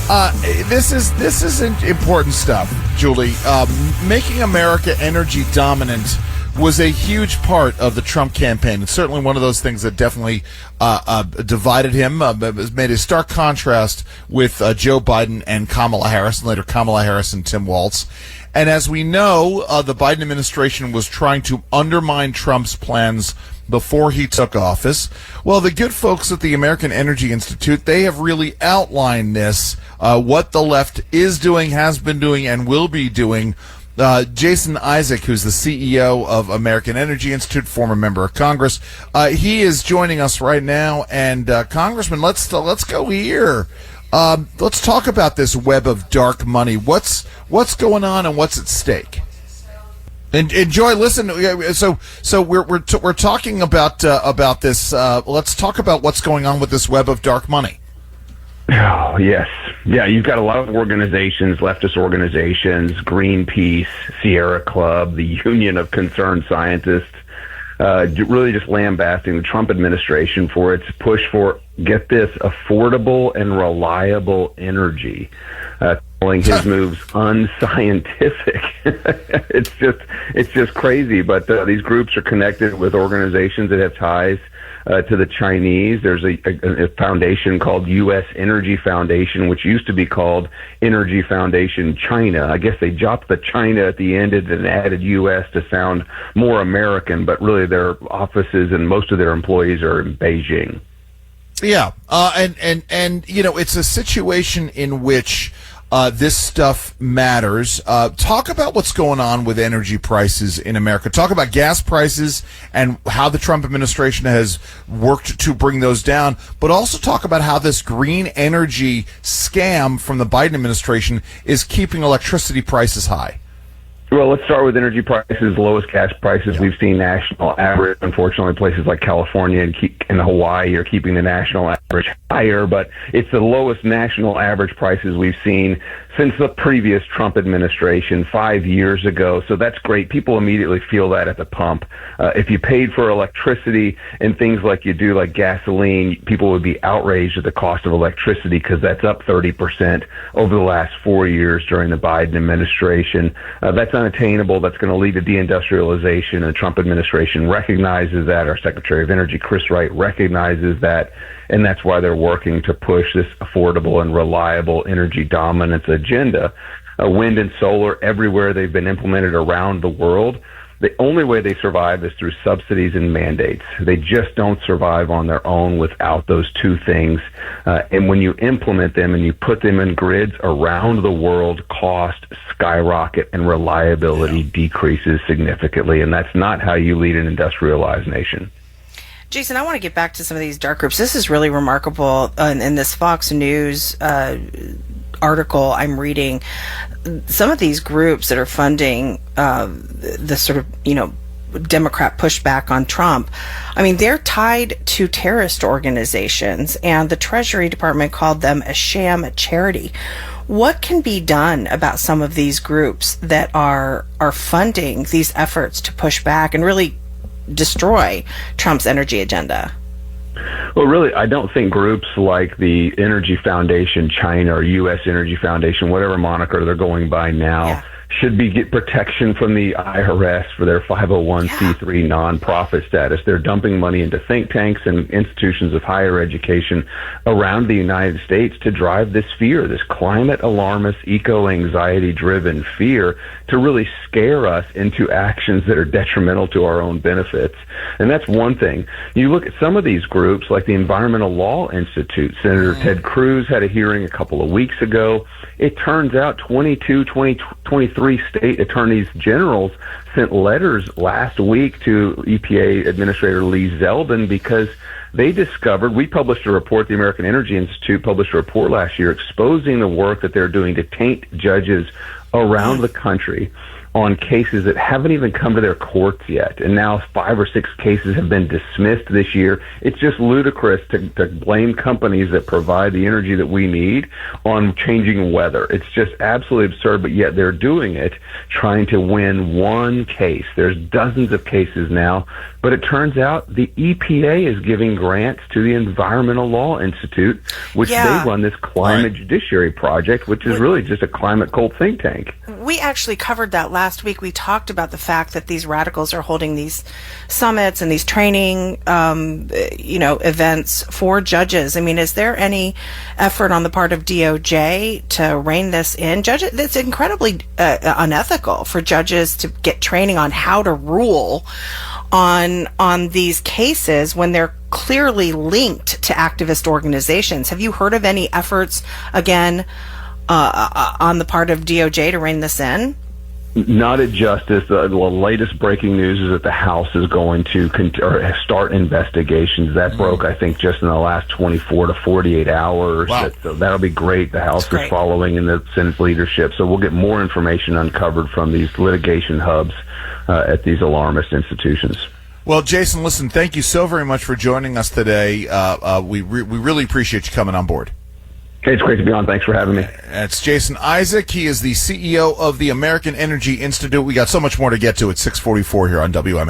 This is important stuff, Julie. Making America energy dominant was a huge part of the Trump campaign. It's certainly one of those things that definitely divided him. Made a stark contrast with Joe Biden and Kamala Harris, and later Kamala Harris and Tim Walz. And as we know, the Biden administration was trying to undermine Trump's plans before he took office. Well, the good folks at the American Energy Institute, they have really outlined this, what the left is doing, has been doing, and will be doing. Jason Isaac, who's the CEO of American Energy Institute, former member of Congress, he is joining us right now. And Congressman, let's go here. Let's talk about this web of dark money. What's going on and what's at stake? And Joy, listen. So we're talking about this. Let's talk about what's going on with this web of dark money. Oh, yes. Yeah, you've got a lot of organizations, leftist organizations, Greenpeace, Sierra Club, the Union of Concerned Scientists, really just lambasting the Trump administration for its push for, get this, affordable and reliable energy, calling his moves unscientific. It's just crazy. But these groups are connected with organizations that have ties to the Chinese. There's a foundation called U.S. Energy Foundation, which used to be called Energy Foundation China. I guess they dropped the China at the end and added U.S. to sound more American, but really their offices and most of their employees are in Beijing. Yeah, and you know, it's a situation in which this stuff matters. Talk about what's going on with energy prices in America. Talk about gas prices and how the Trump administration has worked to bring those down, but also talk about how this green energy scam from the Biden administration is keeping electricity prices high. Well, let's start with energy prices, lowest gas prices we've seen national average. Unfortunately, places like California and Hawaii are keeping the national average higher, but it's the lowest national average prices we've seen since the previous Trump administration 5 years ago. So that's great. People immediately feel that at the pump. If you paid for electricity and things like you do, like gasoline, people would be outraged at the cost of electricity because that's up 30% over the last 4 years during the Biden administration. That's unattainable. That's going to lead to deindustrialization. And the Trump administration recognizes that. Our Secretary of Energy, Chris Wright, recognizes that. And that's why they're working to push this affordable and reliable energy dominance agenda. Wind and solar, everywhere they've been implemented around the world, the only way they survive is through subsidies and mandates. They just don't survive on their own without those two things. And when you implement them and you put them in grids around the world, cost skyrocket and reliability decreases significantly. And that's not how you lead an industrialized nation. Jason, I want to get back to some of these dark groups. This is really remarkable. In this Fox News article I'm reading, some of these groups that are funding the sort of, Democrat pushback on Trump, I mean, they're tied to terrorist organizations, and the Treasury Department called them a sham charity. What can be done about some of these groups that are funding these efforts to push back and really destroy Trump's energy agenda? Well, really, I don't think groups like the Energy Foundation China or U.S. Energy Foundation, whatever moniker they're going by now, should get protection from the IRS for their 501c3 nonprofit status. They're dumping money into think tanks and institutions of higher education around the United States to drive this fear, this climate alarmist, eco-anxiety driven fear, to really scare us into actions that are detrimental to our own benefits. And that's one thing. You look at some of these groups like the Environmental Law Institute. Senator Ted Cruz had a hearing a couple of weeks ago. It turns out 23 state attorneys generals sent letters last week to EPA Administrator Lee Zeldin because they discovered, we published a report, the American Energy Institute published a report last year exposing the work that they're doing to taint judges around the country on cases that haven't even come to their courts yet. And now 5 or 6 cases have been dismissed this year. It's just ludicrous to blame companies that provide the energy that we need on changing weather. It's just absolutely absurd, but yet they're doing it, trying to win one case. There's dozens of cases now, but it turns out the EPA is giving grants to the Environmental Law Institute, which they run this climate judiciary project, which is really just a climate cult think tank. We actually covered that last week. We talked about the fact that these radicals are holding these summits and these training, events for judges. I mean, is there any effort on the part of DOJ to rein this in? Judges, it's incredibly unethical for judges to get training on how to rule on these cases when they're clearly linked to activist organizations. Have you heard of any efforts, again, on the part of DOJ to rein this in? Not at Justice. The latest breaking news is that the House is going to start investigations. That broke, I think, just in the last 24 to 48 hours. Wow. So that'll be great. The House is following in the Senate's leadership. So we'll get more information uncovered from these litigation hubs at these alarmist institutions. Well, Jason, listen, thank you so very much for joining us today. We really appreciate you coming on board. Hey, it's great to be on. Thanks for having me. It's Jason Isaac. He is the CEO of the American Energy Institute. We got so much more to get to at 6:44 here on WMAL.